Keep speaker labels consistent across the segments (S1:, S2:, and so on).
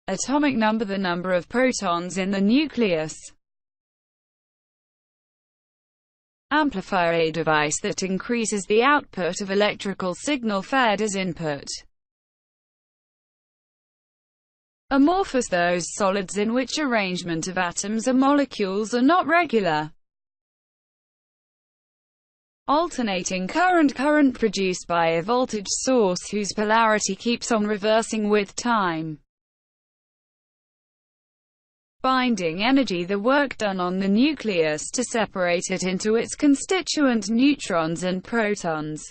S1: atomic number, the number of protons in the nucleus. Amplifier, a device that increases the output of electrical signal fed as input. Amorphous, those solids in which arrangement of atoms or molecules are not regular. Alternating current, current produced by a voltage source whose polarity keeps on reversing with time. Binding energy, the work done on the nucleus to separate it into its constituent neutrons and protons.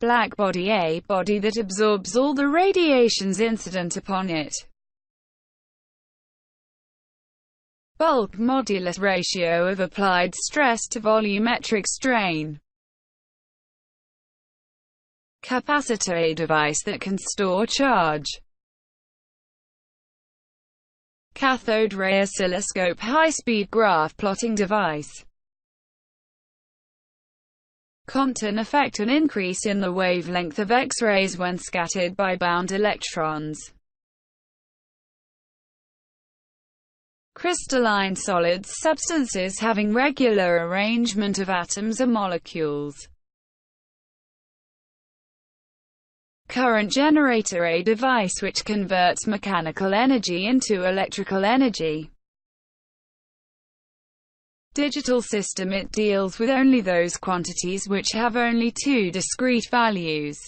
S1: Black body, a body that absorbs all the radiations incident upon it. Bulk modulus, ratio of applied stress to volumetric strain. Capacitor, a device that can store charge. Cathode ray oscilloscope, high-speed graph plotting device. Compton effect, an increase in the wavelength of X-rays when scattered by bound electrons. Crystalline solids, substances having regular arrangement of atoms or molecules. Current generator, a device which converts mechanical energy into electrical energy. Digital system, it deals with only those quantities which have only two discrete values.